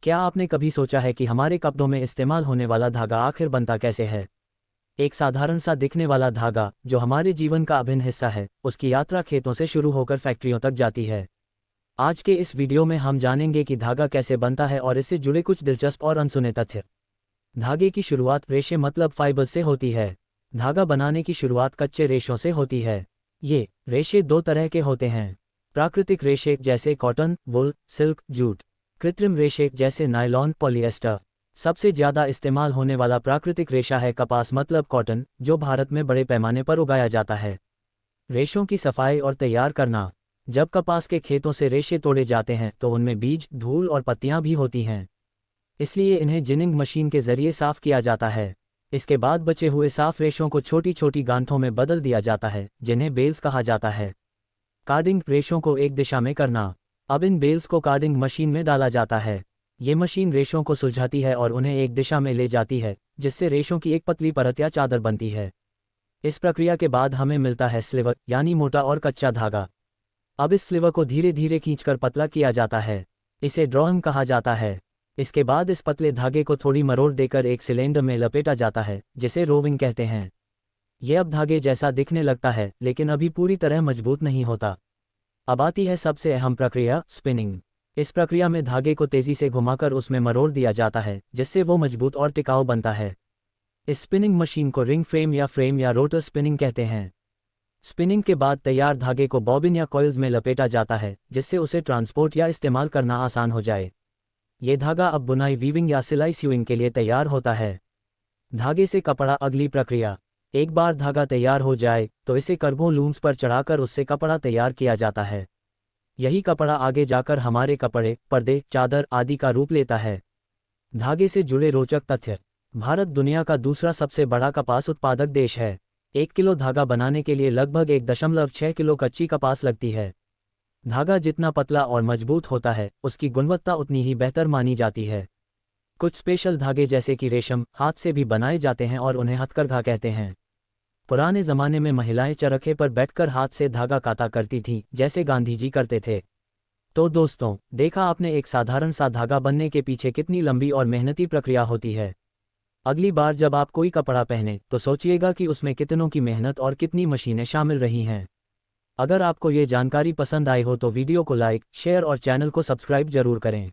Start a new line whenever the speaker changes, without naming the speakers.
क्या आपने कभी सोचा है कि हमारे कपड़ों में इस्तेमाल होने वाला धागा आखिर बनता कैसे है? एक साधारण सा दिखने वाला धागा जो हमारे जीवन का अभिन्न हिस्सा है, उसकी यात्रा खेतों से शुरू होकर फैक्ट्रियों तक जाती है। आज के इस वीडियो में हम जानेंगे कि धागा कैसे बनता है और इससे जुड़े कुछ दिलचस्प और अनसुने तथ्य। धागे की शुरुआत रेशे मतलब फाइबर से होती है। धागा बनाने की शुरुआत कच्चे रेशों से होती है। ये रेशे दो तरह के होते हैं। प्राकृतिक रेशे जैसे कॉटन, वुल, सिल्क, जूट। कृत्रिम रेशे जैसे नायलॉन, पॉलिएस्टर। सबसे ज्यादा इस्तेमाल होने वाला प्राकृतिक रेशा है कपास मतलब कॉटन, जो भारत में बड़े पैमाने पर उगाया जाता है। रेशों की सफाई और तैयार करना। जब कपास के खेतों से रेशे तोड़े जाते हैं तो उनमें बीज, धूल और पत्तियां भी होती हैं। इसलिए इन्हें जिनिंग मशीन के जरिए साफ किया जाता है। इसके बाद बचे हुए साफ रेशों को छोटी छोटी गांठों में बदल दिया जाता है, जिन्हें बेल्स कहा जाता है। कार्डिंग, रेशों को एक दिशा में करना। अब इन बेल्स को कार्डिंग मशीन में डाला जाता है। ये मशीन रेशों को सुलझाती है और उन्हें एक दिशा में ले जाती है, जिससे रेशों की एक पतली परत या चादर बनती है। इस प्रक्रिया के बाद हमें मिलता है स्लीवर, यानी मोटा और कच्चा धागा। अब इस स्लीवर को धीरे धीरे खींचकर पतला किया जाता है। इसे ड्रॉइंग कहा जाता है। इसके बाद इस पतले धागे को थोड़ी मरोड़ देकर एक सिलेंडर में लपेटा जाता है, जिसे रोविंग कहते हैं। यह अब धागे जैसा दिखने लगता है, लेकिन अभी पूरी तरह मजबूत नहीं होता। अब आती है सबसे अहम प्रक्रिया, स्पिनिंग। इस प्रक्रिया में धागे को तेजी से घुमाकर उसमें मरोड़ दिया जाता है, जिससे वो मजबूत और टिकाऊ बनता है। इस स्पिनिंग मशीन को रिंग फ्रेम या रोटर स्पिनिंग कहते हैं। स्पिनिंग के बाद तैयार धागे को बॉबिन या कॉइल्स में लपेटा जाता है, जिससे उसे ट्रांसपोर्ट या इस्तेमाल करना आसान हो जाए। ये धागा अब बुनाई, वीविंग या सिलाई स्यूइंग के लिए तैयार होता है। धागे से कपड़ा, अगली प्रक्रिया। एक बार धागा तैयार हो जाए तो इसे कर्गों, लूम्स पर चढ़ाकर उससे कपड़ा तैयार किया जाता है। यही कपड़ा आगे जाकर हमारे कपड़े, पर्दे, चादर आदि का रूप लेता है। धागे से जुड़े रोचक तथ्य। भारत दुनिया का दूसरा सबसे बड़ा कपास उत्पादक देश है। 1 किलो धागा बनाने के लिए लगभग 1.6 किलो कच्ची कपास लगती है। धागा जितना पतला और मजबूत होता है, उसकी गुणवत्ता उतनी ही बेहतर मानी जाती है। कुछ स्पेशल धागे जैसे कि रेशम हाथ से भी बनाए जाते हैं और उन्हें हथकरघा कहते हैं। पुराने जमाने में महिलाएं चरखे पर बैठकर हाथ से धागा काता करती थीं, जैसे गांधी जी करते थे। तो दोस्तों, देखा आपने एक साधारण सा धागा बनने के पीछे कितनी लंबी और मेहनती प्रक्रिया होती है। अगली बार जब आप कोई कपड़ा पहने तो सोचिएगा कि उसमें कितनों की मेहनत और कितनी मशीनें शामिल रही हैं। अगर आपको ये जानकारी पसंद आई हो तो वीडियो को लाइक, शेयर और चैनल को सब्सक्राइब जरूर करें।